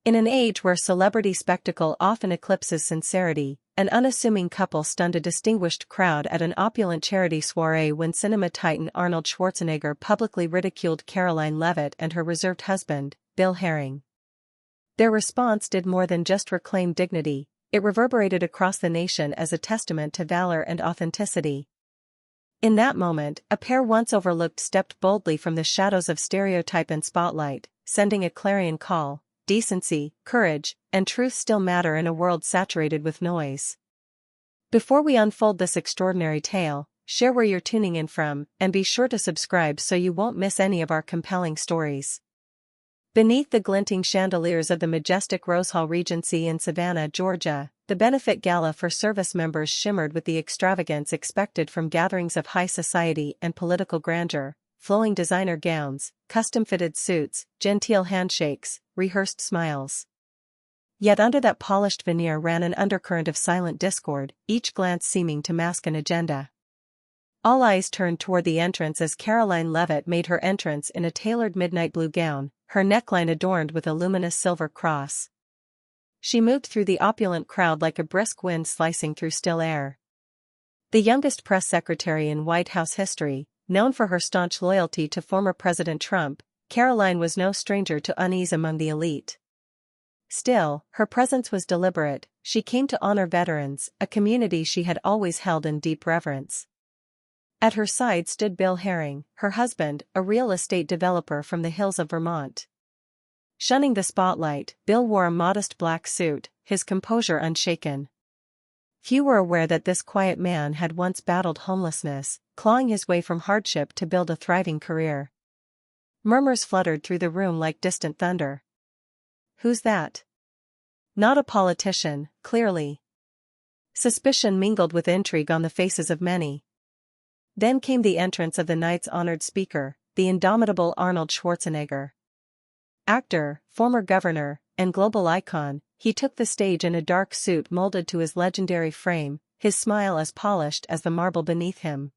In an age where celebrity spectacle often eclipses sincerity, an unassuming couple stunned a distinguished crowd at an opulent charity soiree when cinema titan Arnold Schwarzenegger publicly ridiculed Caroline Levitt and her reserved husband, Bill Haring. Their response did more than just reclaim dignity, it reverberated across the nation as a testament to valor and authenticity. In that moment, a pair once overlooked stepped boldly from the shadows of stereotype and spotlight, sending a clarion call: decency, courage, and truth still matter in a world saturated with noise. Before we unfold this extraordinary tale, share where you're tuning in from, and be sure to subscribe so you won't miss any of our compelling stories. Beneath the glinting chandeliers of the majestic Rose Hall Regency in Savannah, Georgia, the benefit gala for service members shimmered with the extravagance expected from gatherings of high society and political grandeur: flowing designer gowns, custom-fitted suits, genteel handshakes, rehearsed smiles. Yet under that polished veneer ran an undercurrent of silent discord, each glance seeming to mask an agenda. All eyes turned toward the entrance as Caroline Levitt made her entrance in a tailored midnight blue gown, her neckline adorned with a luminous silver cross. She moved through the opulent crowd like a brisk wind slicing through still air. The youngest press secretary in White House history, known for her staunch loyalty to former President Trump, Caroline was no stranger to unease among the elite. Still, her presence was deliberate. She came to honor veterans, a community she had always held in deep reverence. At her side stood Bill Haring, her husband, a real estate developer from the hills of Vermont. Shunning the spotlight, Bill wore a modest black suit, his composure unshaken. Few were aware that this quiet man had once battled homelessness, clawing his way from hardship to build a thriving career. Murmurs fluttered through the room like distant thunder. "Who's that?" Not a politician, clearly. Suspicion mingled with intrigue on the faces of many. Then came the entrance of the night's honored speaker, the indomitable Arnold Schwarzenegger. Actor, former governor, and global icon, he took the stage in a dark suit molded to his legendary frame, his smile as polished as the marble beneath him.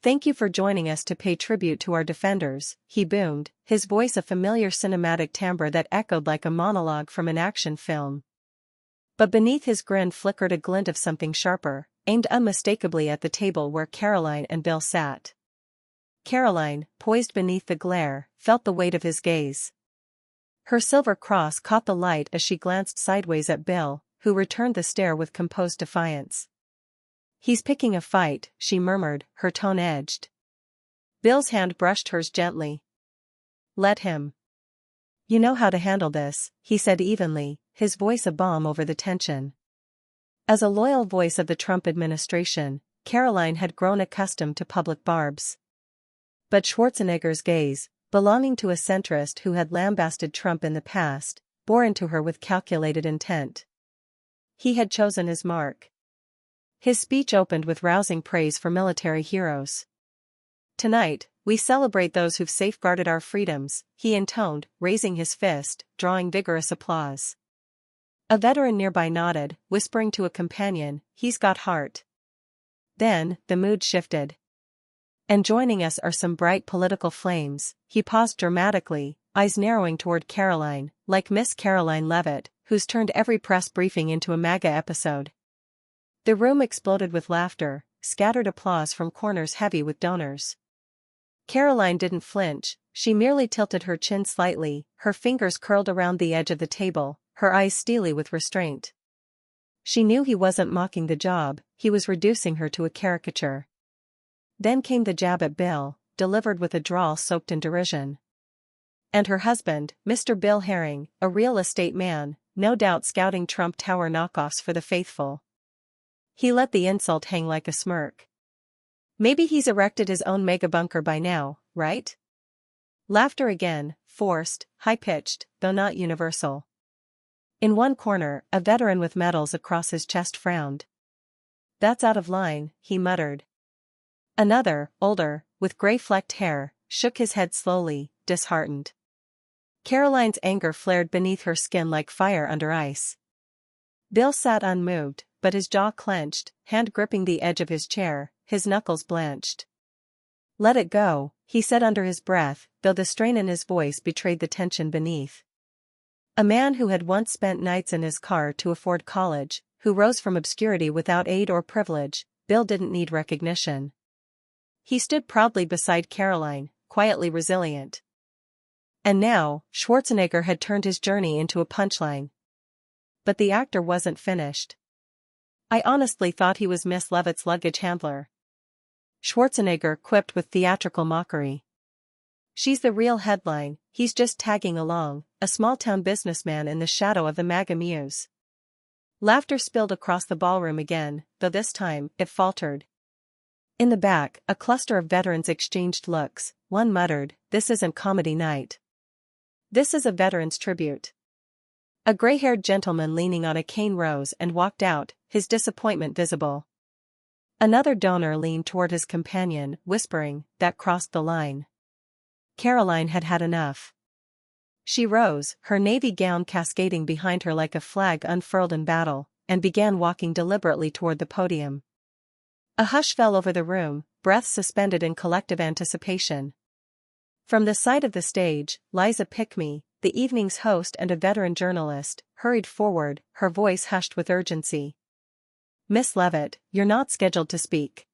"Thank you for joining us to pay tribute to our defenders," he boomed, his voice a familiar cinematic timbre that echoed like a monologue from an action film. But beneath his grin flickered a glint of something sharper, aimed unmistakably at the table where Caroline and Bill sat. Caroline, poised beneath the glare, felt the weight of his gaze. Her silver cross caught the light as she glanced sideways at Bill, who returned the stare with composed defiance. "He's picking a fight," she murmured, her tone edged. Bill's hand brushed hers gently. "Let him. You know how to handle this," he said evenly, his voice a balm over the tension. As a loyal voice of the Trump administration, Caroline had grown accustomed to public barbs. But Schwarzenegger's gaze, belonging to a centrist who had lambasted Trump in the past, bore into her with calculated intent. He had chosen his mark. His speech opened with rousing praise for military heroes. "Tonight, we celebrate those who've safeguarded our freedoms," he intoned, raising his fist, drawing vigorous applause. A veteran nearby nodded, whispering to a companion, "He's got heart." Then, the mood shifted. "And joining us are some bright political flames," he paused dramatically, eyes narrowing toward Caroline, like Miss Caroline Levitt, who's turned every press briefing into a MAGA episode. The room exploded with laughter, scattered applause from corners heavy with donors. Caroline didn't flinch, she merely tilted her chin slightly, her fingers curled around the edge of the table, her eyes steely with restraint. She knew he wasn't mocking the job, he was reducing her to a caricature. Then came the jab at Bill, delivered with a drawl soaked in derision. And her husband, Mr. Bill Haring, a real estate man, no doubt scouting Trump Tower knockoffs for the faithful. He let the insult hang like a smirk. "Maybe he's erected his own mega bunker by now, right?" Laughter again, forced, high-pitched, though not universal. In one corner, a veteran with medals across his chest frowned. "That's out of line," he muttered. Another, older, with gray-flecked hair, shook his head slowly, disheartened. Caroline's anger flared beneath her skin like fire under ice. Bill sat unmoved, but his jaw clenched, hand gripping the edge of his chair, his knuckles blanched. "Let it go," he said under his breath, though the strain in his voice betrayed the tension beneath. A man who had once spent nights in his car to afford college, who rose from obscurity without aid or privilege. Bill didn't need recognition. He stood proudly beside Caroline, quietly resilient. And now, Schwarzenegger had turned his journey into a punchline. But the actor wasn't finished. "I honestly thought he was Miss Levit's luggage handler," Schwarzenegger quipped with theatrical mockery. "She's the real headline, he's just tagging along, a small-town businessman in the shadow of the MAGA muse." Laughter spilled across the ballroom again, though this time, it faltered. In the back, a cluster of veterans exchanged looks. One muttered, "This isn't comedy night. This is a veterans tribute." A gray-haired gentleman leaning on a cane rose and walked out, his disappointment visible. Another donor leaned toward his companion, whispering, "That crossed the line." Caroline had had enough. She rose, her navy gown cascading behind her like a flag unfurled in battle, and began walking deliberately toward the podium. A hush fell over the room, breaths suspended in collective anticipation. From the side of the stage, Liza Pickme, the evening's host and a veteran journalist, hurried forward, her voice hushed with urgency. "Miss Levit, you're not scheduled to speak."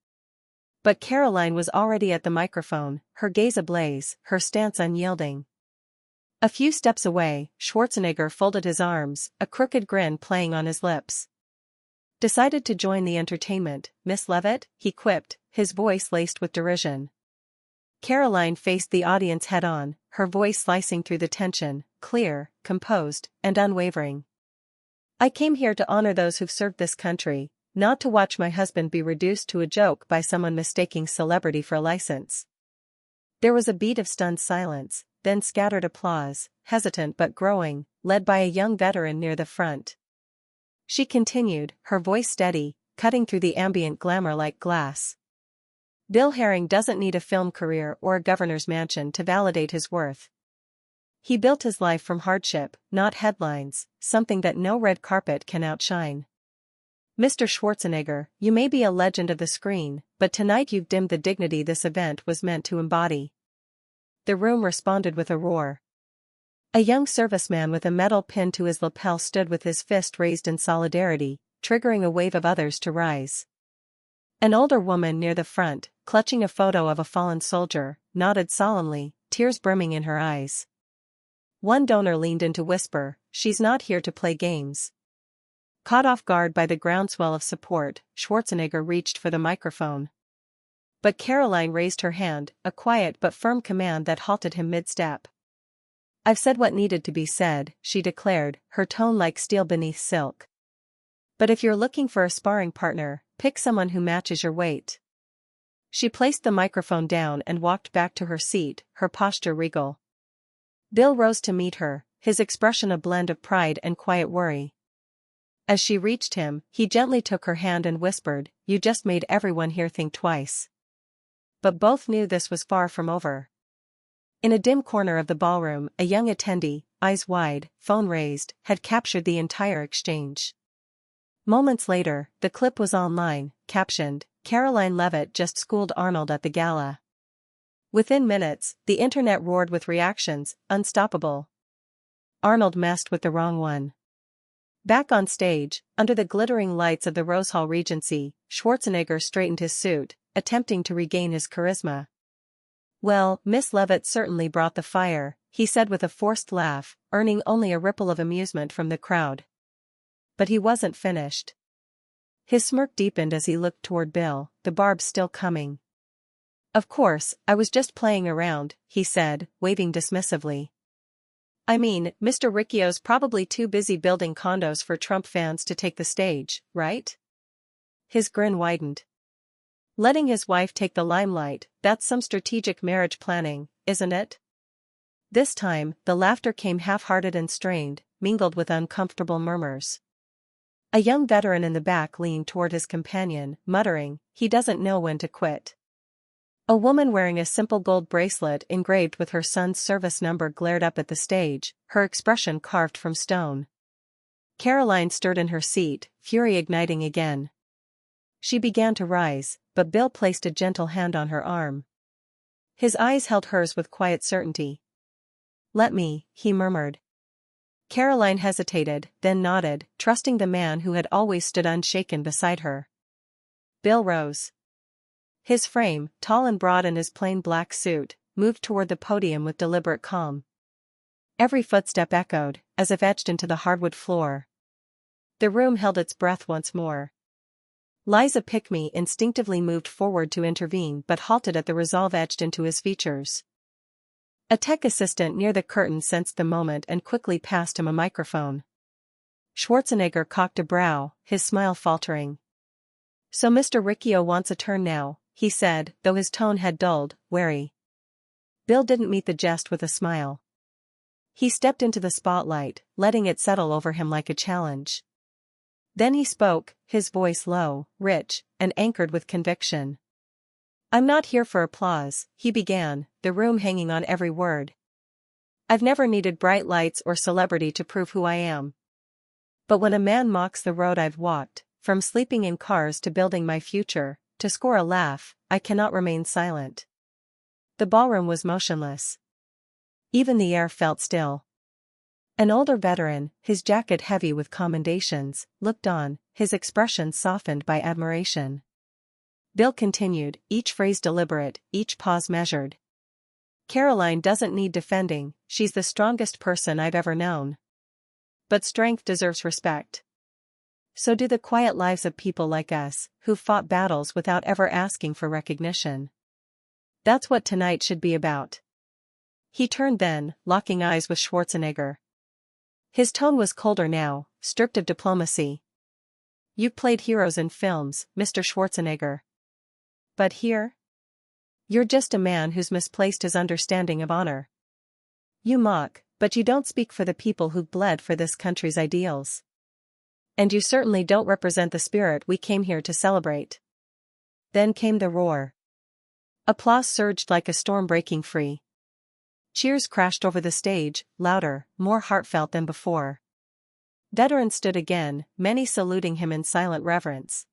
But Caroline was already at the microphone, her gaze ablaze, her stance unyielding. A few steps away, Schwarzenegger folded his arms, a crooked grin playing on his lips. "Decided to join the entertainment, Miss Levit?" he quipped, his voice laced with derision. Caroline faced the audience head-on, her voice slicing through the tension, clear, composed, and unwavering. "I came here to honor those who've served this country, not to watch my husband be reduced to a joke by someone mistaking celebrity for a license." There was a beat of stunned silence, then scattered applause, hesitant but growing, led by a young veteran near the front. She continued, her voice steady, cutting through the ambient glamour like glass. "Bill Haring doesn't need a film career or a governor's mansion to validate his worth. He built his life from hardship, not headlines, something that no red carpet can outshine. Mr. Schwarzenegger, you may be a legend of the screen, but tonight you've dimmed the dignity this event was meant to embody." The room responded with a roar. A young serviceman with a metal pin to his lapel stood with his fist raised in solidarity, triggering a wave of others to rise. An older woman near the front, clutching a photo of a fallen soldier, nodded solemnly, tears brimming in her eyes. One donor leaned in to whisper, "She's not here to play games." Caught off guard by the groundswell of support, Schwarzenegger reached for the microphone. But Caroline raised her hand, a quiet but firm command that halted him mid-step. "I've said what needed to be said," she declared, her tone like steel beneath silk. "But if you're looking for a sparring partner, pick someone who matches your weight." She placed the microphone down and walked back to her seat, her posture regal. Bill rose to meet her, his expression a blend of pride and quiet worry. As she reached him, he gently took her hand and whispered, "You just made everyone here think twice." But both knew this was far from over. In a dim corner of the ballroom, a young attendee, eyes wide, phone raised, had captured the entire exchange. Moments later, the clip was online, captioned, "Caroline Levit just schooled Arnold at the gala." Within minutes, the internet roared with reactions, unstoppable. Arnold messed with the wrong one. Back on stage, under the glittering lights of the Rose Hall Regency, Schwarzenegger straightened his suit, attempting to regain his charisma. "Well, Miss Levit certainly brought the fire," he said with a forced laugh, earning only a ripple of amusement from the crowd. But he wasn't finished. His smirk deepened as he looked toward Bill, the barbs still coming. "Of course, I was just playing around," he said, waving dismissively. "I mean, Mr. Ricchio's probably too busy building condos for Trump fans to take the stage, right?" His grin widened. "Letting his wife take the limelight, that's some strategic marriage planning, isn't it?" This time, the laughter came half-hearted and strained, mingled with uncomfortable murmurs. A young veteran in the back leaned toward his companion, muttering, "He doesn't know when to quit." A woman wearing a simple gold bracelet engraved with her son's service number glared up at the stage, her expression carved from stone. Caroline stirred in her seat, fury igniting again. She began to rise, but Bill placed a gentle hand on her arm. His eyes held hers with quiet certainty. "Let me," he murmured. Caroline hesitated, then nodded, trusting the man who had always stood unshaken beside her. Bill rose. His frame, tall and broad in his plain black suit, moved toward the podium with deliberate calm. Every footstep echoed, as if etched into the hardwood floor. The room held its breath once more. Liza Pickme instinctively moved forward to intervene but halted at the resolve etched into his features. A tech assistant near the curtain sensed the moment and quickly passed him a microphone. Schwarzenegger cocked a brow, his smile faltering. "So Mr. Riccio wants a turn now," he said, though his tone had dulled, wary. Bill didn't meet the jest with a smile. He stepped into the spotlight, letting it settle over him like a challenge. Then he spoke, his voice low, rich, and anchored with conviction. "I'm not here for applause," he began, the room hanging on every word. "I've never needed bright lights or celebrity to prove who I am. But when a man mocks the road I've walked, from sleeping in cars to building my future, to score a laugh, I cannot remain silent." The ballroom was motionless. Even the air felt still. An older veteran, his jacket heavy with commendations, looked on, his expression softened by admiration. Bill continued, each phrase deliberate, each pause measured. "Caroline doesn't need defending, she's the strongest person I've ever known. But strength deserves respect. So do the quiet lives of people like us, who've fought battles without ever asking for recognition. That's what tonight should be about." He turned then, locking eyes with Schwarzenegger. His tone was colder now, stripped of diplomacy. "You played heroes in films, Mr. Schwarzenegger. But here? You're just a man who's misplaced his understanding of honor. You mock, but you don't speak for the people who've bled for this country's ideals. And you certainly don't represent the spirit we came here to celebrate." Then came the roar. Applause surged like a storm breaking free. Cheers crashed over the stage, louder, more heartfelt than before. Veterans stood again, many saluting him in silent reverence.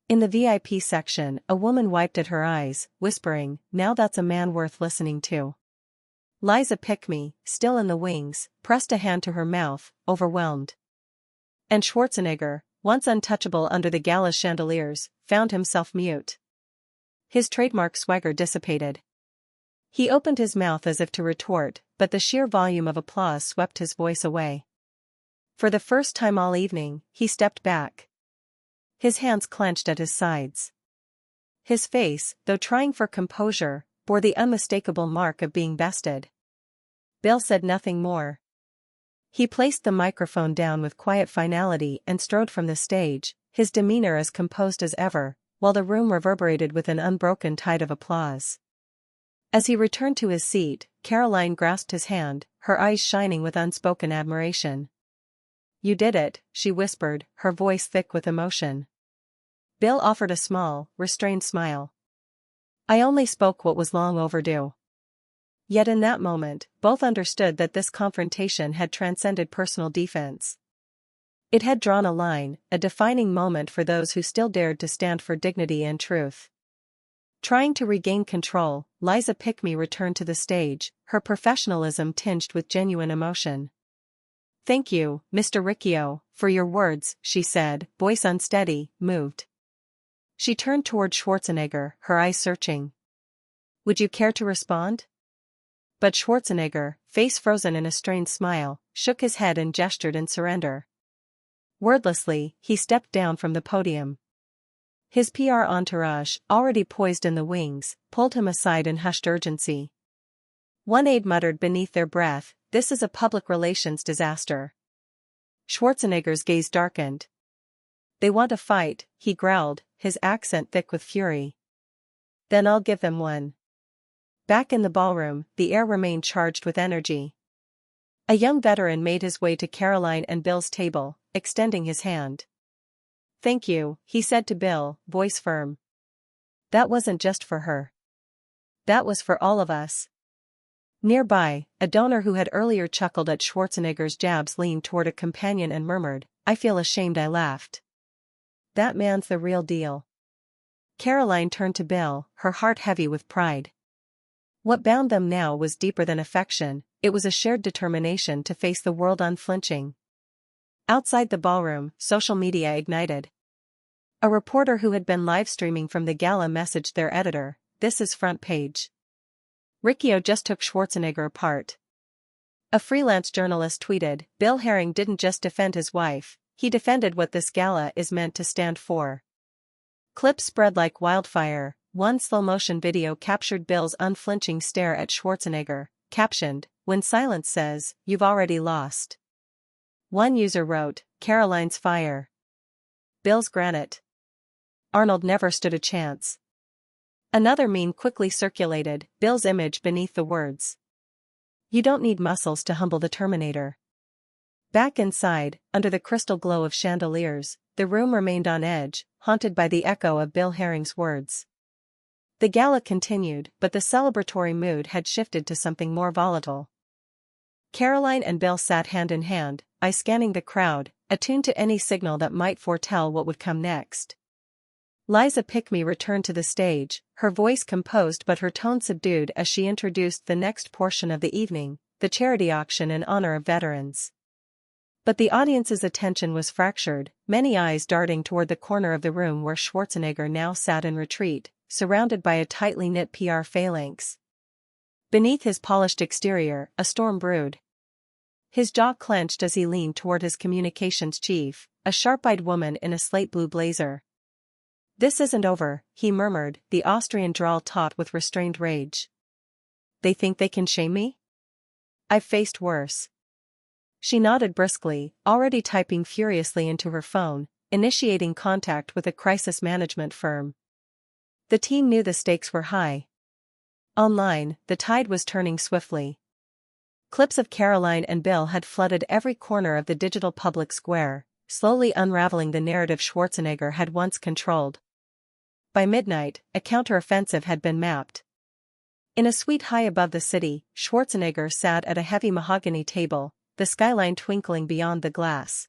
In the VIP section, a woman wiped at her eyes, whispering, "Now that's a man worth listening to." Liza Pickme, still in the wings, pressed a hand to her mouth, overwhelmed. And Schwarzenegger, once untouchable under the gala chandeliers, found himself mute. His trademark swagger dissipated. He opened his mouth as if to retort, but the sheer volume of applause swept his voice away. For the first time all evening, he stepped back. His hands clenched at his sides. His face, though trying for composure, bore the unmistakable mark of being bested. Bill said nothing more. He placed the microphone down with quiet finality and strode from the stage, his demeanor as composed as ever, while the room reverberated with an unbroken tide of applause. As he returned to his seat, Caroline grasped his hand, her eyes shining with unspoken admiration. "You did it," she whispered, her voice thick with emotion. Bill offered a small, restrained smile. "I only spoke what was long overdue." Yet in that moment, both understood that this confrontation had transcended personal defense. It had drawn a line, a defining moment for those who still dared to stand for dignity and truth. Trying to regain control, Liza Pickme returned to the stage, her professionalism tinged with genuine emotion. "Thank you, Mr. Riccio, for your words," she said, voice unsteady, moved. She turned toward Schwarzenegger, her eyes searching. "Would you care to respond?" But Schwarzenegger, face frozen in a strained smile, shook his head and gestured in surrender. Wordlessly, he stepped down from the podium. His PR entourage, already poised in the wings, pulled him aside in hushed urgency. One aide muttered beneath their breath, "This is a public relations disaster." Schwarzenegger's gaze darkened. "They want a fight," he growled, his accent thick with fury. "Then I'll give them one." Back in the ballroom, the air remained charged with energy. A young veteran made his way to Caroline and Bill's table, extending his hand. "Thank you," he said to Bill, voice firm. "That wasn't just for her. That was for all of us." Nearby, a donor who had earlier chuckled at Schwarzenegger's jabs leaned toward a companion and murmured, "I feel ashamed I laughed. That man's the real deal." Caroline turned to Bill, her heart heavy with pride. What bound them now was deeper than affection, it was a shared determination to face the world unflinching. Outside the ballroom, social media ignited. A reporter who had been live streaming from the gala messaged their editor, "This is front page. Riccio just took Schwarzenegger apart." A freelance journalist tweeted, "Bill Haring didn't just defend his wife, he defended what this gala is meant to stand for." Clips spread like wildfire. One slow-motion video captured Bill's unflinching stare at Schwarzenegger, captioned, "When silence says, you've already lost." One user wrote, "Caroline's fire. Bill's granite. Arnold never stood a chance." Another meme quickly circulated, Bill's image beneath the words. "You don't need muscles to humble the Terminator." Back inside, under the crystal glow of chandeliers, the room remained on edge, haunted by the echo of Bill Haring's words. The gala continued, but the celebratory mood had shifted to something more volatile. Caroline and Bill sat hand in hand, eyes scanning the crowd, attuned to any signal that might foretell what would come next. Liza Pickme returned to the stage, her voice composed but her tone subdued as she introduced the next portion of the evening, the charity auction in honor of veterans. But the audience's attention was fractured, many eyes darting toward the corner of the room where Schwarzenegger now sat in retreat, surrounded by a tightly knit PR phalanx. Beneath his polished exterior, a storm brewed. His jaw clenched as he leaned toward his communications chief, a sharp-eyed woman in a slate-blue blazer. "This isn't over," he murmured, the Austrian drawl taut with restrained rage. "They think they can shame me? I've faced worse." She nodded briskly, already typing furiously into her phone, initiating contact with a crisis management firm. The team knew the stakes were high. Online, the tide was turning swiftly. Clips of Caroline and Bill had flooded every corner of the digital public square, slowly unraveling the narrative Schwarzenegger had once controlled. By midnight, a counter-offensive had been mapped. In a suite high above the city, Schwarzenegger sat at a heavy mahogany table, the skyline twinkling beyond the glass.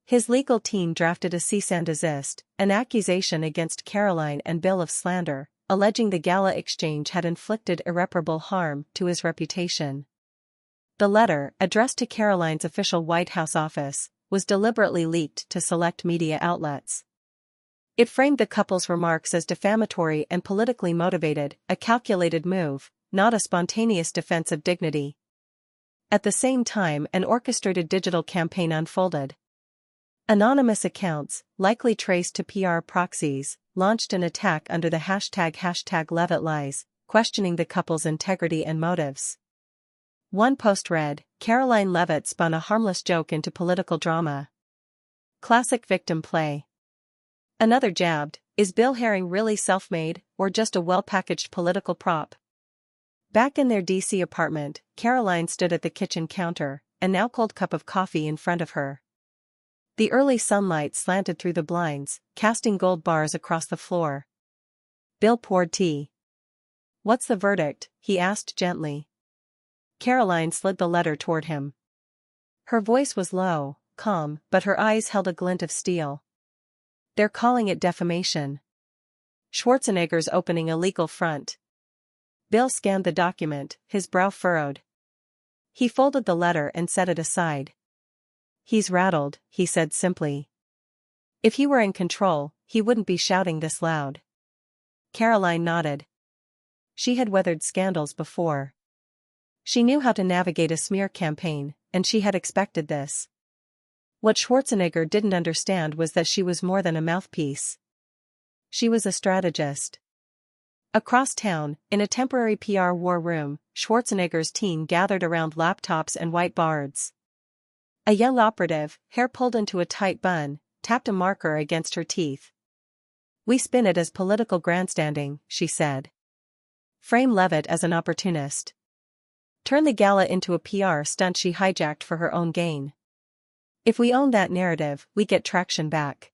His legal team drafted a cease and desist, an accusation against Caroline and Bill of slander, alleging the gala exchange had inflicted irreparable harm to his reputation. The letter, addressed to Caroline's official White House office, was deliberately leaked to select media outlets. It framed the couple's remarks as defamatory and politically motivated, a calculated move, not a spontaneous defense of dignity. At the same time, an orchestrated digital campaign unfolded. Anonymous accounts, likely traced to PR proxies, launched an attack under the hashtag #LevitLies, questioning the couple's integrity and motives. One post read, "Caroline Levit spun a harmless joke into political drama. Classic victim play." Another jabbed, "Is Bill Haring really self-made, or just a well-packaged political prop?" Back in their DC apartment, Caroline stood at the kitchen counter, a now cold cup of coffee in front of her. The early sunlight slanted through the blinds, casting gold bars across the floor. Bill poured tea. "What's the verdict?" he asked gently. Caroline slid the letter toward him. Her voice was low, calm, but her eyes held a glint of steel. "They're calling it defamation. Schwarzenegger's opening a legal front." Bill scanned the document, his brow furrowed. He folded the letter and set it aside. "He's rattled," he said simply. "If he were in control, he wouldn't be shouting this loud." Caroline nodded. She had weathered scandals before. She knew how to navigate a smear campaign, and she had expected this. What Schwarzenegger didn't understand was that she was more than a mouthpiece. She was a strategist. Across town, in a temporary PR war room, Schwarzenegger's team gathered around laptops and whiteboards. A young operative, hair pulled into a tight bun, tapped a marker against her teeth. "We spin it as political grandstanding," she said. "Frame Levit as an opportunist. Turn the gala into a PR stunt she hijacked for her own gain. If we own that narrative, we get traction back."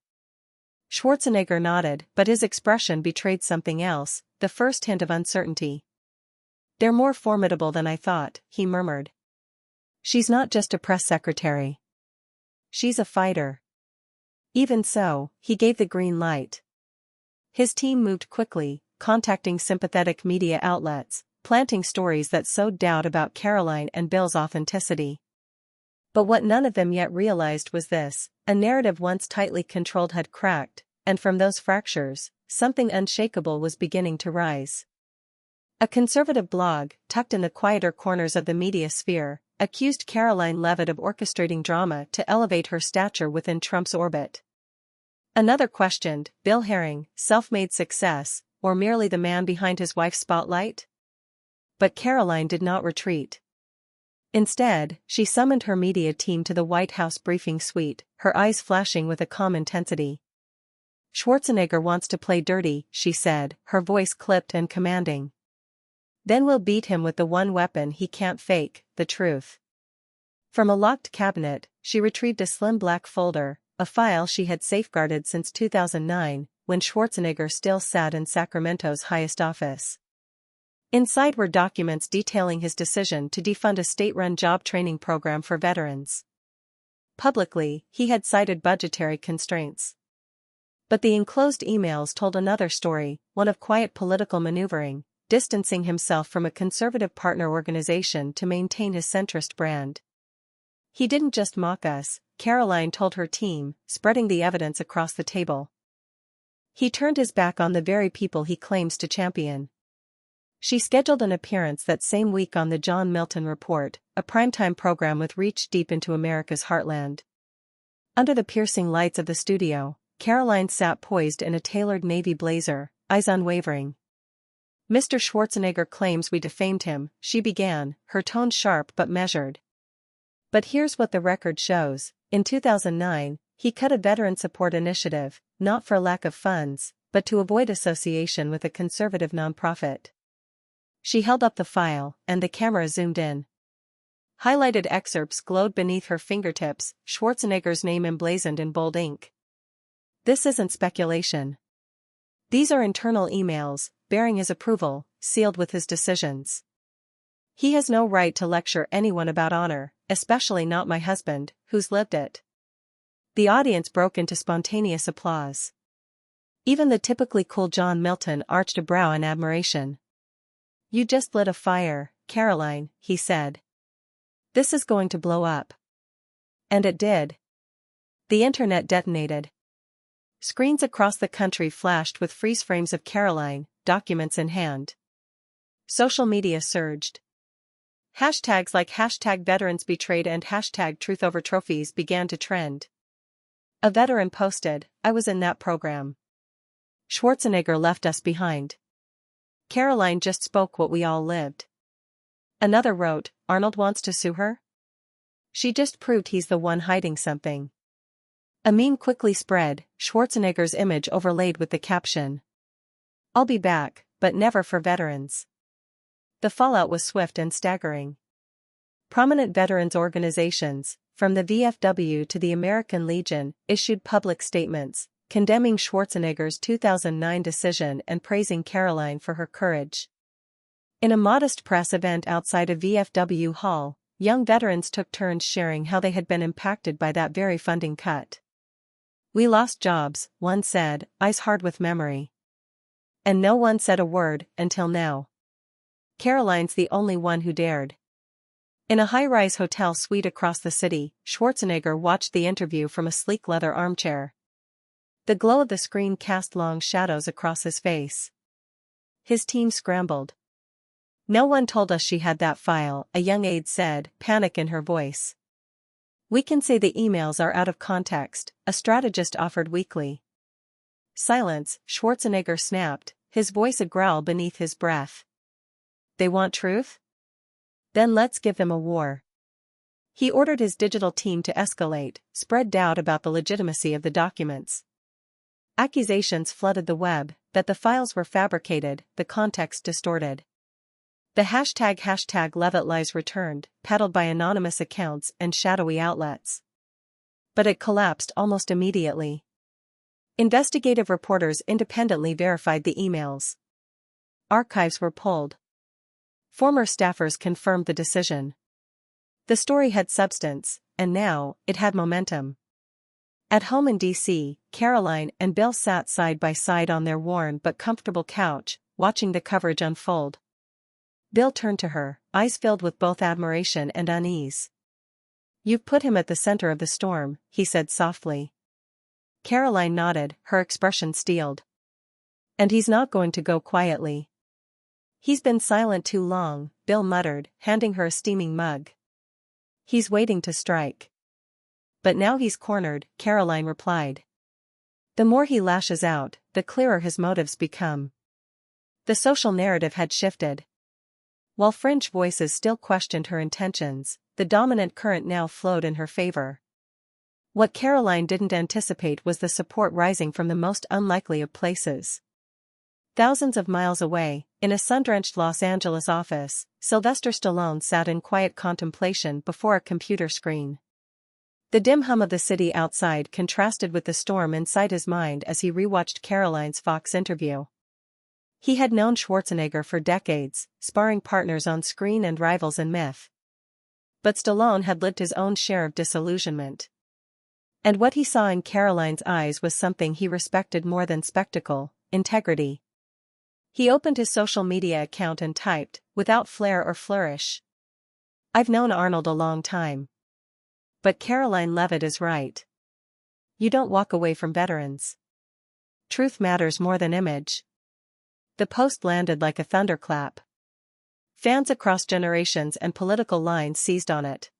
Schwarzenegger nodded, but his expression betrayed something else, the first hint of uncertainty. "They're more formidable than I thought," he murmured. "She's not just a press secretary. She's a fighter." Even so, he gave the green light. His team moved quickly, contacting sympathetic media outlets, planting stories that sowed doubt about Caroline and Bill's authenticity. But what none of them yet realized was this: a narrative once tightly controlled had cracked, and from those fractures, something unshakable was beginning to rise. A conservative blog, tucked in the quieter corners of the media sphere, accused Caroline Levit of orchestrating drama to elevate her stature within Trump's orbit. Another questioned, Bill Haring, self-made success, or merely the man behind his wife's spotlight? But Caroline did not retreat. Instead, she summoned her media team to the White House briefing suite, her eyes flashing with a calm intensity. "Schwarzenegger wants to play dirty," she said, her voice clipped and commanding. "Then we'll beat him with the one weapon he can't fake, the truth." From a locked cabinet, she retrieved a slim black folder, a file she had safeguarded since 2009, when Schwarzenegger still sat in Sacramento's highest office. Inside were documents detailing his decision to defund a state-run job training program for veterans. Publicly, he had cited budgetary constraints. But the enclosed emails told another story, one of quiet political maneuvering, distancing himself from a conservative partner organization to maintain his centrist brand. "He didn't just mock us," Caroline told her team, spreading the evidence across the table. "He turned his back on the very people he claims to champion." She scheduled an appearance that same week on the John Milton Report, a primetime program with reach deep into America's heartland. Under the piercing lights of the studio, Caroline sat poised in a tailored navy blazer, eyes unwavering. "Mr. Schwarzenegger claims we defamed him," she began, her tone sharp but measured. "But here's what the record shows. In 2009, he cut a veteran support initiative, not for lack of funds, but to avoid association with a conservative nonprofit." She held up the file, and the camera zoomed in. Highlighted excerpts glowed beneath her fingertips, Schwarzenegger's name emblazoned in bold ink. "This isn't speculation. These are internal emails, bearing his approval, sealed with his decisions. He has no right to lecture anyone about honor, especially not my husband, who's lived it." The audience broke into spontaneous applause. Even the typically cool John Milton arched a brow in admiration. "You just lit a fire, Caroline," he said. "This is going to blow up." And it did. The internet detonated. Screens across the country flashed with freeze frames of Caroline, documents in hand. Social media surged. Hashtags like #VeteransBetrayed and #TruthOverTrophies began to trend. A veteran posted, "I was in that program. Schwarzenegger left us behind. Caroline just spoke what we all lived." Another wrote, "Arnold wants to sue her? She just proved he's the one hiding something." A meme quickly spread, Schwarzenegger's image overlaid with the caption, "I'll be back, but never for veterans." The fallout was swift and staggering. Prominent veterans organizations, from the VFW to the American Legion, issued public statements, condemning Schwarzenegger's 2009 decision and praising Caroline for her courage. In a modest press event outside a VFW hall, young veterans took turns sharing how they had been impacted by that very funding cut. "We lost jobs," one said, eyes hard with memory. "And no one said a word, until now." Caroline's the only one who dared. In a high-rise hotel suite across the city, Schwarzenegger watched the interview from a sleek leather armchair. The glow of the screen cast long shadows across his face. His team scrambled. "No one told us she had that file," a young aide said, panic in her voice. "We can say the emails are out of context," a strategist offered weakly. "Silence," Schwarzenegger snapped, his voice a growl beneath his breath. "They want truth? Then let's give them a war." He ordered his digital team to escalate, spread doubt about the legitimacy of the documents. Accusations flooded the web, that the files were fabricated, the context distorted. The #Levit lies returned, peddled by anonymous accounts and shadowy outlets. But it collapsed almost immediately. Investigative reporters independently verified the emails. Archives were pulled. Former staffers confirmed the decision. The story had substance, and now, it had momentum. At home in D.C., Caroline and Bill sat side by side on their worn but comfortable couch, watching the coverage unfold. Bill turned to her, eyes filled with both admiration and unease. "You've put him at the center of the storm," he said softly. Caroline nodded, her expression steeled. "And he's not going to go quietly." "He's been silent too long," Bill muttered, handing her a steaming mug. "He's waiting to strike." "But now he's cornered," Caroline replied. "The more he lashes out, the clearer his motives become." The social narrative had shifted. While fringe voices still questioned her intentions, the dominant current now flowed in her favor. What Caroline didn't anticipate was the support rising from the most unlikely of places. Thousands of miles away, in a sun-drenched Los Angeles office, Sylvester Stallone sat in quiet contemplation before a computer screen. The dim hum of the city outside contrasted with the storm inside his mind as he rewatched Caroline's Fox interview. He had known Schwarzenegger for decades, sparring partners on screen and rivals in myth. But Stallone had lived his own share of disillusionment. And what he saw in Caroline's eyes was something he respected more than spectacle: integrity. He opened his social media account and typed, without flair or flourish, "I've known Arnold a long time. But Caroline Levit is right. You don't walk away from veterans. Truth matters more than image." The post landed like a thunderclap. Fans across generations and political lines seized on it.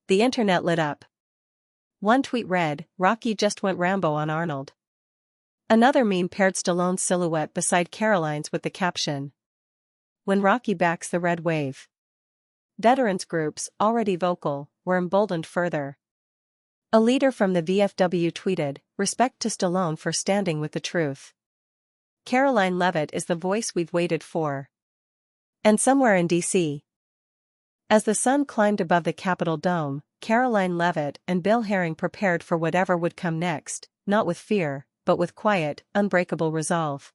The internet lit up. One tweet read, "Rocky just went Rambo on Arnold." Another meme paired Stallone's silhouette beside Caroline's with the caption, "When Rocky backs the red wave." Veterans groups, already vocal, were emboldened further. A leader from the VFW tweeted, "Respect to Stallone for standing with the truth. Caroline Levit is the voice we've waited for." And somewhere in D.C., as the sun climbed above the Capitol dome, Caroline Levit and Bill Haring prepared for whatever would come next, not with fear, but with quiet, unbreakable resolve.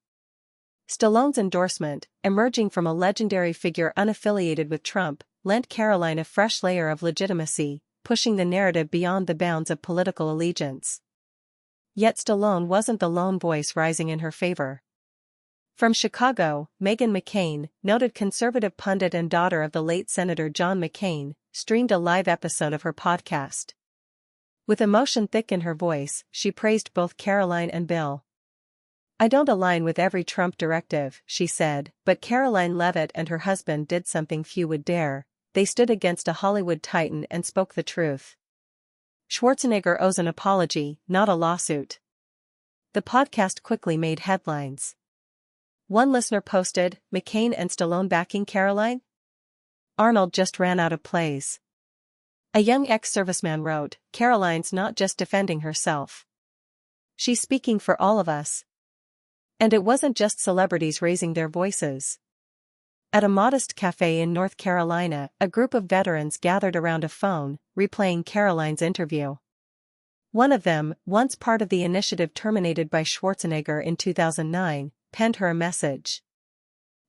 Stallone's endorsement, emerging from a legendary figure unaffiliated with Trump, lent Caroline a fresh layer of legitimacy, pushing the narrative beyond the bounds of political allegiance. Yet Stallone wasn't the lone voice rising in her favor. From Chicago, Meghan McCain, noted conservative pundit and daughter of the late Senator John McCain, streamed a live episode of her podcast. With emotion thick in her voice, she praised both Caroline and Bill. "I don't align with every Trump directive," she said, "but Caroline Levit and her husband did something few would dare. They stood against a Hollywood titan and spoke the truth. Schwarzenegger owes an apology, not a lawsuit." The podcast quickly made headlines. One listener posted, "McCain and Stallone backing Caroline? Arnold just ran out of plays." A young ex-serviceman wrote, "Caroline's not just defending herself. She's speaking for all of us." And it wasn't just celebrities raising their voices. At a modest cafe in North Carolina, a group of veterans gathered around a phone, replaying Caroline's interview. One of them, once part of the initiative terminated by Schwarzenegger in 2009, penned her a message.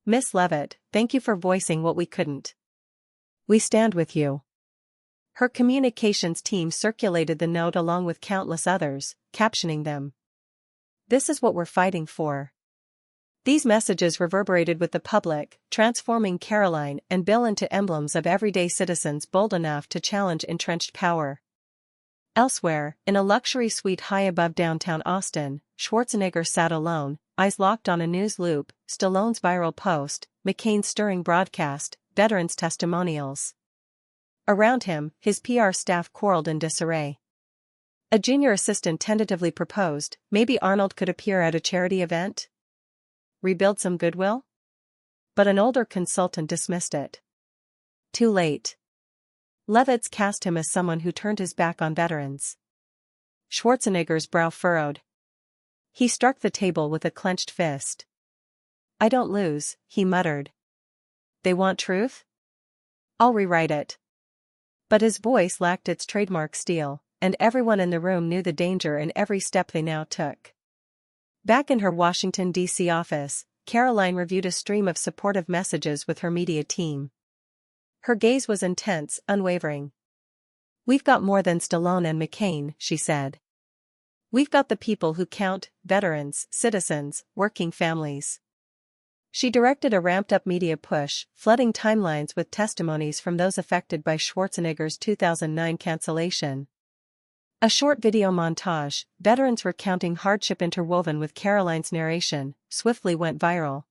"Miss Levit, thank you for voicing what we couldn't. We stand with you." Her communications team circulated the note along with countless others, captioning them, "This is what we're fighting for." These messages reverberated with the public, transforming Caroline and Bill into emblems of everyday citizens bold enough to challenge entrenched power. Elsewhere, in a luxury suite high above downtown Austin, Schwarzenegger sat alone, eyes locked on a news loop, Stallone's viral post, McCain's stirring broadcast, veterans' testimonials. Around him, his PR staff quarreled in disarray. A junior assistant tentatively proposed, maybe Arnold could appear at a charity event? Rebuild some goodwill? But an older consultant dismissed it. Too late. Levitz cast him as someone who turned his back on veterans. Schwarzenegger's brow furrowed. He struck the table with a clenched fist. "I don't lose," he muttered. "They want truth? I'll rewrite it." But his voice lacked its trademark steel, and everyone in the room knew the danger in every step they now took. Back in her Washington, D.C. office, Caroline reviewed a stream of supportive messages with her media team. Her gaze was intense, unwavering. "We've got more than Stallone and McCain," she said. "We've got the people who count, veterans, citizens, working families. She directed a ramped-up media push, flooding timelines with testimonies from those affected by Schwarzenegger's 2009 cancellation. A short video montage, veterans recounting hardship interwoven with Caroline's narration, swiftly went viral.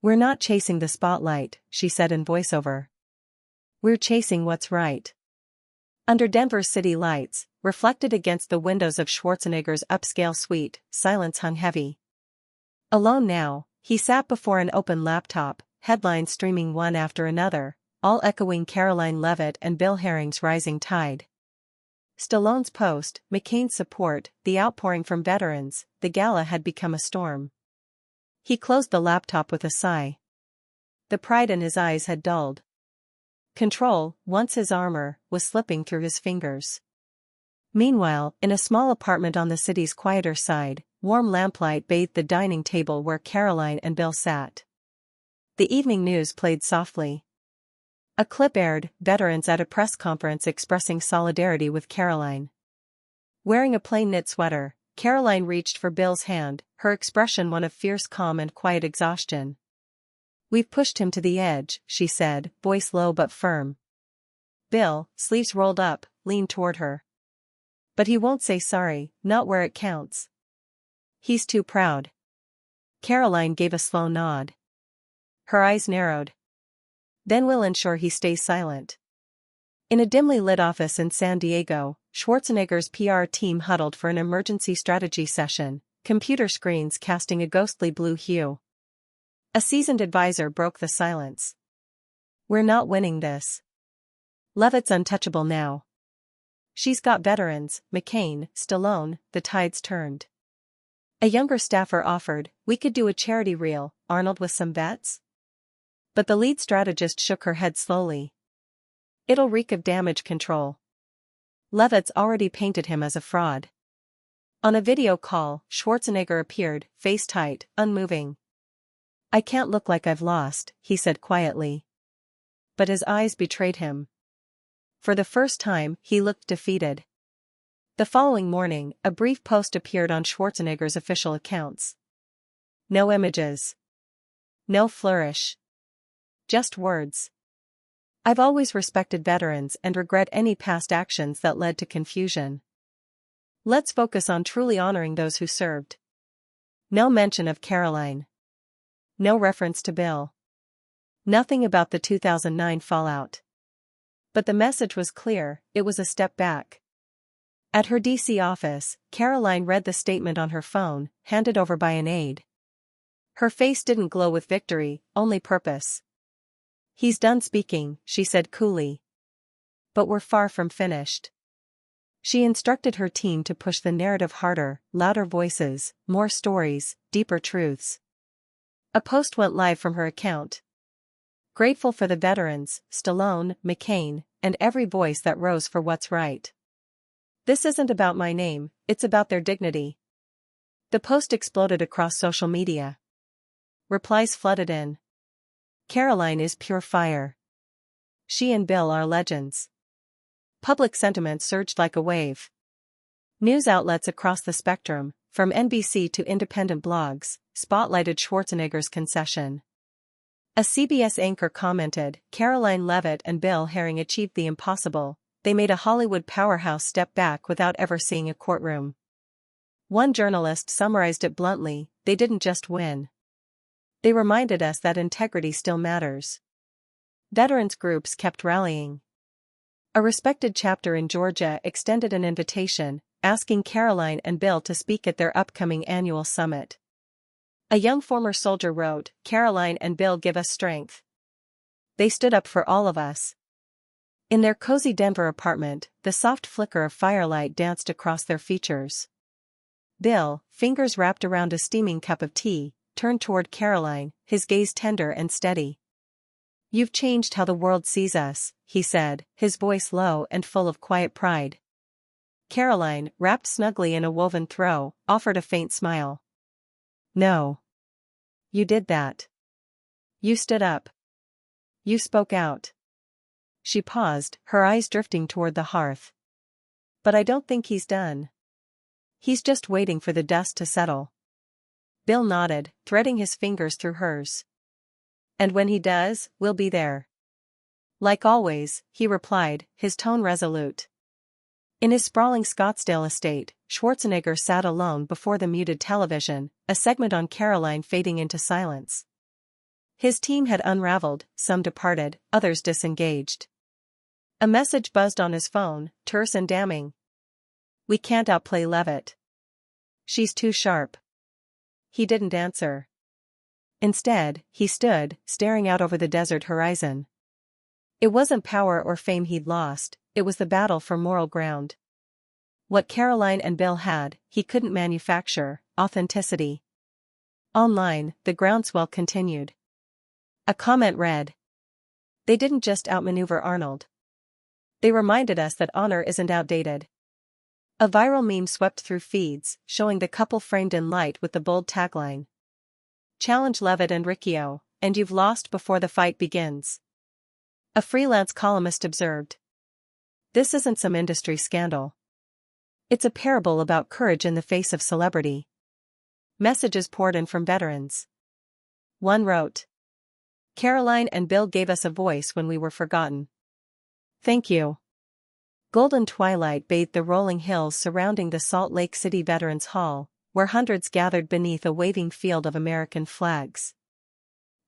"We're not chasing the spotlight," she said in voiceover. "We're chasing what's right." Under Denver's city lights, reflected against the windows of Schwarzenegger's upscale suite, silence hung heavy. Alone now, he sat before an open laptop, headlines streaming one after another, all echoing Caroline Levit and Bill Haring's rising tide. Stallone's post, McCain's support, the outpouring from veterans, the gala had become a storm. He closed the laptop with a sigh. The pride in his eyes had dulled. Control, once his armor, was slipping through his fingers. Meanwhile, in a small apartment on the city's quieter side, warm lamplight bathed the dining table where Caroline and Bill sat. The evening news played softly. A clip aired, veterans at a press conference expressing solidarity with Caroline. Wearing a plain knit sweater, Caroline reached for Bill's hand, her expression one of fierce calm and quiet exhaustion. "We've pushed him to the edge," she said, voice low but firm. Bill, sleeves rolled up, leaned toward her. "But he won't say sorry, not where it counts. He's too proud." Caroline gave a slow nod. Her eyes narrowed. "Then we'll ensure he stays silent." In a dimly lit office in San Diego, Schwarzenegger's PR team huddled for an emergency strategy session, computer screens casting a ghostly blue hue. A seasoned advisor broke the silence. "We're not winning this. Levit's untouchable now. She's got veterans, McCain, Stallone, the tide's turned." A younger staffer offered, "We could do a charity reel, Arnold, with some vets?" But the lead strategist shook her head slowly. "It'll reek of damage control. Levit's already painted him as a fraud." On a video call, Schwarzenegger appeared, face tight, unmoving. "I can't look like I've lost," he said quietly. But his eyes betrayed him. For the first time, he looked defeated. The following morning, a brief post appeared on Schwarzenegger's official accounts. No images. No flourish. Just words. "I've always respected veterans and regret any past actions that led to confusion. Let's focus on truly honoring those who served." No mention of Caroline. No reference to Bill. Nothing about the 2009 fallout. But the message was clear, it was a step back. At her DC office, Caroline read the statement on her phone, handed over by an aide. Her face didn't glow with victory, only purpose. "He's done speaking," she said coolly. "But we're far from finished." She instructed her team to push the narrative harder, louder voices, more stories, deeper truths. A post went live from her account. "Grateful for the veterans, Stallone, McCain, and every voice that rose for what's right. This isn't about my name, it's about their dignity." The post exploded across social media. Replies flooded in. "Caroline is pure fire. She and Bill are legends." Public sentiment surged like a wave. News outlets across the spectrum, from NBC to independent blogs, spotlighted Schwarzenegger's concession. A CBS anchor commented, "Caroline Levit and Bill Haring achieved the impossible. They made a Hollywood powerhouse step back without ever seeing a courtroom." One journalist summarized it bluntly, "They didn't just win. They reminded us that integrity still matters." Veterans groups kept rallying. A respected chapter in Georgia extended an invitation, asking Caroline and Bill to speak at their upcoming annual summit. A young former soldier wrote, "Caroline and Bill give us strength. They stood up for all of us." In their cozy Denver apartment, the soft flicker of firelight danced across their features. Bill, fingers wrapped around a steaming cup of tea, turned toward Caroline, his gaze tender and steady. "You've changed how the world sees us," he said, his voice low and full of quiet pride. Caroline, wrapped snugly in a woven throw, offered a faint smile. "No. You did that. You stood up. You spoke out." She paused, her eyes drifting toward the hearth. "But I don't think he's done. He's just waiting for the dust to settle." Bill nodded, threading his fingers through hers. And when he does, we'll be there. Like always, he replied, his tone resolute. In his sprawling Scottsdale estate, Schwarzenegger sat alone before the muted television, a segment on Caroline fading into silence. His team had unraveled, some departed, others disengaged. A message buzzed on his phone, terse and damning. We can't outplay Levit. She's too sharp. He didn't answer. Instead, he stood, staring out over the desert horizon. It wasn't power or fame he'd lost, it was the battle for moral ground. What Caroline and Bill had, he couldn't manufacture: authenticity. Online, the groundswell continued. A comment read, "They didn't just outmaneuver Arnold. They reminded us that honor isn't outdated." A viral meme swept through feeds, showing the couple framed in light with the bold tagline, "Challenge Levit and Riccio, and you've lost before the fight begins." A freelance columnist observed, "This isn't some industry scandal. It's a parable about courage in the face of celebrity." Messages poured in from veterans. One wrote, "Caroline and Bill gave us a voice when we were forgotten. Thank you." Golden twilight bathed the rolling hills surrounding the Salt Lake City Veterans Hall, where hundreds gathered beneath a waving field of American flags.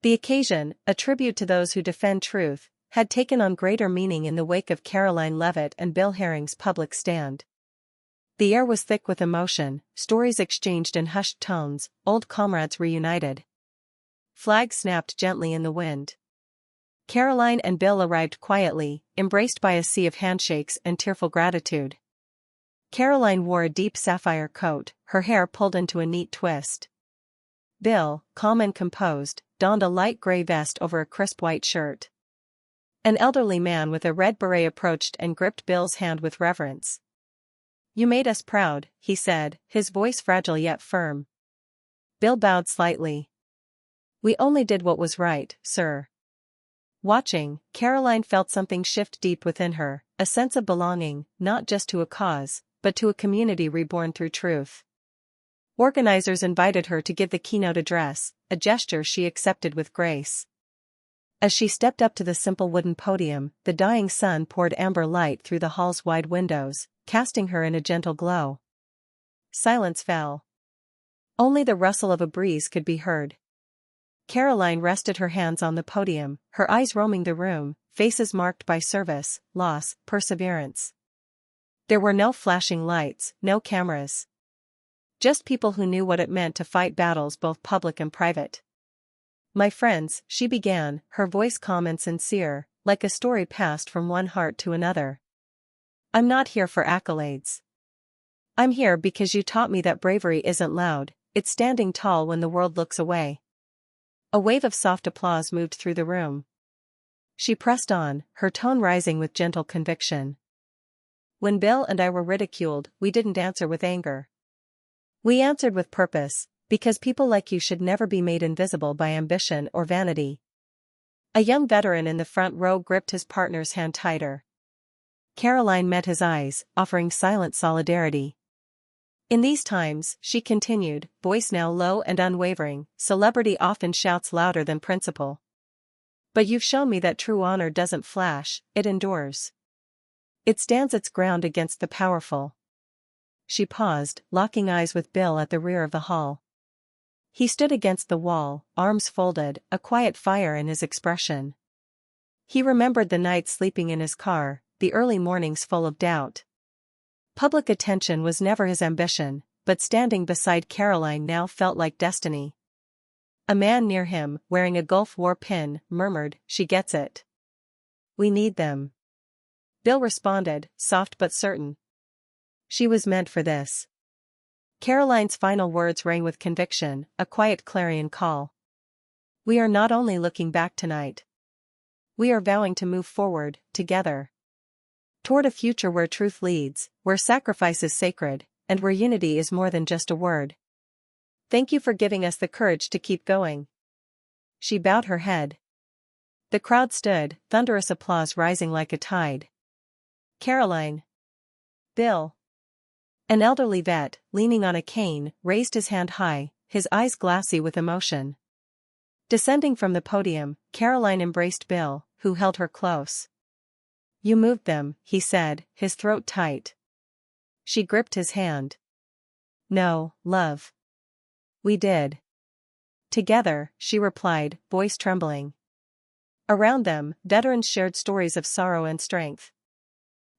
The occasion, a tribute to those who defend truth, had taken on greater meaning in the wake of Caroline Levit and Bill Haring's public stand. The air was thick with emotion, stories exchanged in hushed tones, old comrades reunited. Flags snapped gently in the wind. Caroline and Bill arrived quietly, embraced by a sea of handshakes and tearful gratitude. Caroline wore a deep sapphire coat, her hair pulled into a neat twist. Bill, calm and composed, donned a light gray vest over a crisp white shirt. An elderly man with a red beret approached and gripped Bill's hand with reverence. "You made us proud," he said, his voice fragile yet firm. Bill bowed slightly. "We only did what was right, sir." Watching, Caroline felt something shift deep within her, a sense of belonging, not just to a cause, but to a community reborn through truth. Organizers invited her to give the keynote address, a gesture she accepted with grace. As she stepped up to the simple wooden podium, the dying sun poured amber light through the hall's wide windows, casting her in a gentle glow. Silence fell. Only the rustle of a breeze could be heard. Caroline rested her hands on the podium, her eyes roaming the room, faces marked by service, loss, perseverance. There were no flashing lights, no cameras. Just people who knew what it meant to fight battles both public and private. "My friends," she began, her voice calm and sincere, like a story passed from one heart to another. "I'm not here for accolades. I'm here because you taught me that bravery isn't loud, it's standing tall when the world looks away." A wave of soft applause moved through the room. She pressed on, her tone rising with gentle conviction. "When Bill and I were ridiculed, we didn't answer with anger. We answered with purpose, because people like you should never be made invisible by ambition or vanity." A young veteran in the front row gripped his partner's hand tighter. Caroline met his eyes, offering silent solidarity. "In these times," she continued, voice now low and unwavering, "celebrity often shouts louder than principle. But you've shown me that true honor doesn't flash, it endures. It stands its ground against the powerful." She paused, locking eyes with Bill at the rear of the hall. He stood against the wall, arms folded, a quiet fire in his expression. He remembered the nights sleeping in his car, the early mornings full of doubt. Public attention was never his ambition, but standing beside Caroline now felt like destiny. A man near him, wearing a Gulf War pin, murmured, "She gets it. We need them." Bill responded, soft but certain, "She was meant for this." Caroline's final words rang with conviction, a quiet clarion call. "We are not only looking back tonight. We are vowing to move forward, together. Toward a future where truth leads, where sacrifice is sacred, and where unity is more than just a word. Thank you for giving us the courage to keep going." She bowed her head. The crowd stood, thunderous applause rising like a tide. "Caroline." "Bill." An elderly vet, leaning on a cane, raised his hand high, his eyes glassy with emotion. Descending from the podium, Caroline embraced Bill, who held her close. "You moved them," he said, his throat tight. She gripped his hand. "No, love. We did." "Together," she replied, voice trembling. Around them, veterans shared stories of sorrow and strength.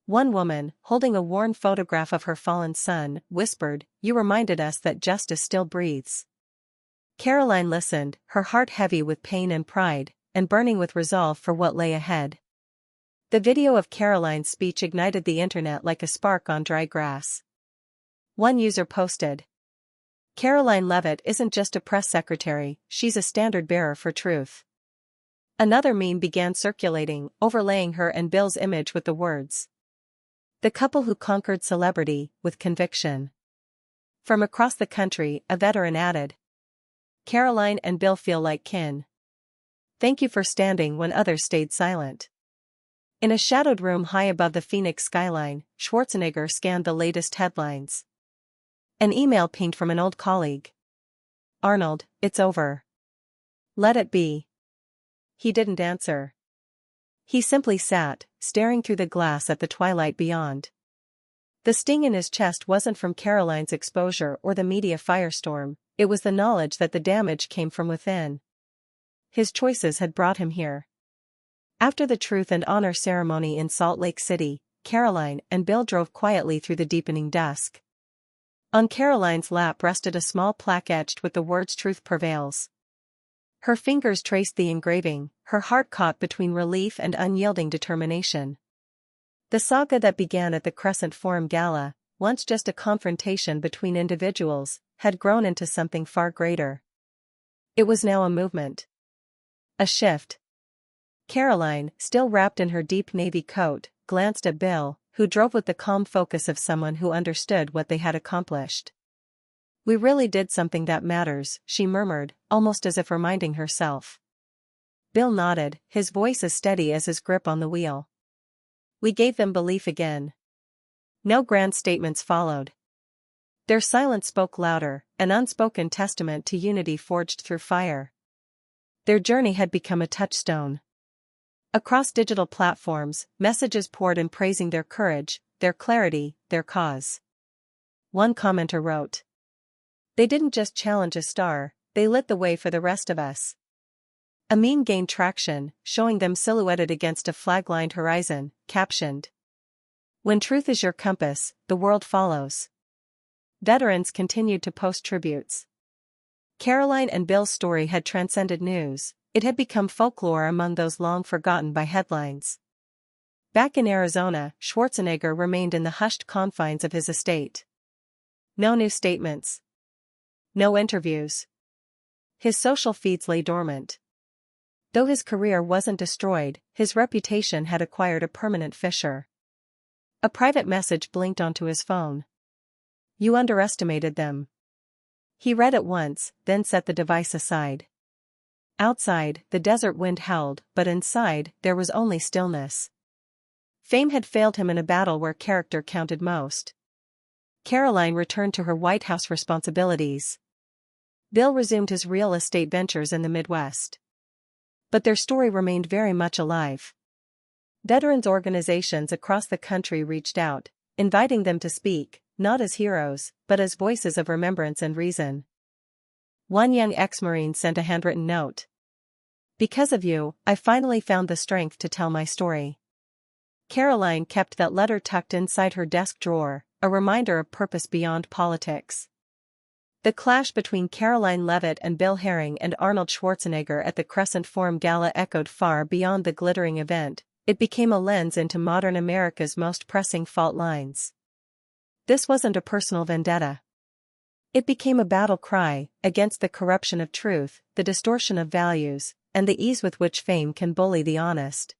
One woman, holding a worn photograph of her fallen son, whispered, "You reminded us that justice still breathes." Caroline listened, her heart heavy with pain and pride, and burning with resolve for what lay ahead. The video of Caroline's speech ignited the internet like a spark on dry grass. One user posted, "Caroline Levit isn't just a press secretary, she's a standard-bearer for truth." Another meme began circulating, overlaying her and Bill's image with the words, "The couple who conquered celebrity, with conviction." From across the country, a veteran added, "Caroline and Bill feel like kin. Thank you for standing when others stayed silent." In a shadowed room high above the Phoenix skyline, Schwarzenegger scanned the latest headlines. An email pinged from an old colleague. "Arnold, it's over. Let it be." He didn't answer. He simply sat, staring through the glass at the twilight beyond. The sting in his chest wasn't from Caroline's exposure or the media firestorm, it was the knowledge that the damage came from within. His choices had brought him here. After the Truth and Honor ceremony in Salt Lake City, Caroline and Bill drove quietly through the deepening dusk. On Caroline's lap rested a small plaque etched with the words "Truth Prevails." Her fingers traced the engraving, her heart caught between relief and unyielding determination. The saga that began at the Crescent Forum Gala, once just a confrontation between individuals, had grown into something far greater. It was now a movement. A shift. Caroline, still wrapped in her deep navy coat, glanced at Bill, who drove with the calm focus of someone who understood what they had accomplished. "We really did something that matters," she murmured, almost as if reminding herself. Bill nodded, his voice as steady as his grip on the wheel. "We gave them belief again." No grand statements followed. Their silence spoke louder, an unspoken testament to unity forged through fire. Their journey had become a touchstone. Across digital platforms, messages poured in praising their courage, their clarity, their cause. One commenter wrote, "They didn't just challenge a star, they lit the way for the rest of us." A meme gained traction, showing them silhouetted against a flag-lined horizon, captioned, "When truth is your compass, the world follows." Veterans continued to post tributes. Caroline and Bill's story had transcended news, it had become folklore among those long forgotten by headlines. Back in Arizona, Schwarzenegger remained in the hushed confines of his estate. No new statements. No interviews. His social feeds lay dormant. Though his career wasn't destroyed, his reputation had acquired a permanent fissure. A private message blinked onto his phone. "You underestimated them." He read it once, then set the device aside. Outside, the desert wind howled, but inside, there was only stillness. Fame had failed him in a battle where character counted most. Caroline returned to her White House responsibilities. Bill resumed his real estate ventures in the Midwest. But their story remained very much alive. Veterans organizations across the country reached out, inviting them to speak, not as heroes, but as voices of remembrance and reason. One young ex-Marine sent a handwritten note. "Because of you, I finally found the strength to tell my story." Caroline kept that letter tucked inside her desk drawer, a reminder of purpose beyond politics. The clash between Caroline Levit and Bill Haring and Arnold Schwarzenegger at the Crescent Forum Gala echoed far beyond the glittering event, it became a lens into modern America's most pressing fault lines. This wasn't a personal vendetta. It became a battle cry, against the corruption of truth, the distortion of values, and the ease with which fame can bully the honest.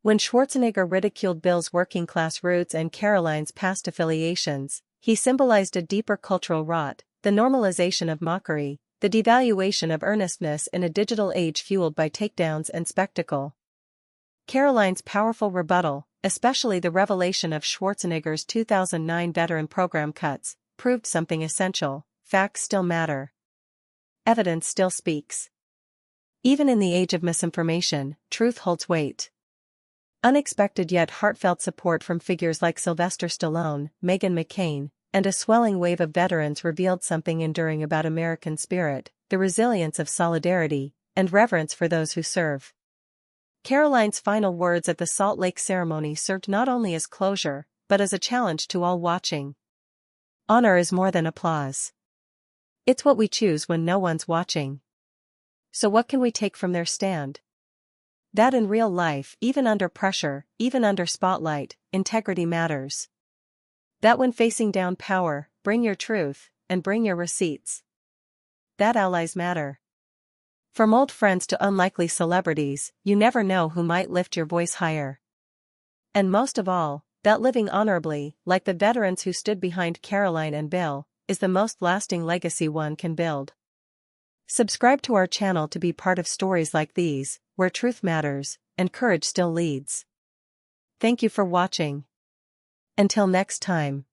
When Schwarzenegger ridiculed Bill's working-class roots and Caroline's past affiliations, he symbolized a deeper cultural rot, the normalization of mockery, the devaluation of earnestness in a digital age fueled by takedowns and spectacle. Caroline's powerful rebuttal, especially the revelation of Schwarzenegger's 2009 veteran program cuts, proved something essential: facts still matter. evidence still speaks. Even in the age of misinformation, truth holds weight. Unexpected yet heartfelt support from figures like Sylvester Stallone, Meghan McCain, and a swelling wave of veterans revealed something enduring about American spirit, the resilience of solidarity, and reverence for those who serve. Caroline's final words at the Salt Lake ceremony served not only as closure, but as a challenge to all watching. Honor is more than applause. It's what we choose when no one's watching. So what can we take from their stand? That in real life, even under pressure, even under spotlight, integrity matters. That when facing down power, bring your truth, and bring your receipts. That allies matter. From old friends to unlikely celebrities, you never know who might lift your voice higher. And most of all, that living honorably, like the veterans who stood behind Caroline and Bill, is the most lasting legacy one can build. Subscribe to our channel to be part of stories like these, where truth matters, and courage still leads. Thank you for watching. Until next time.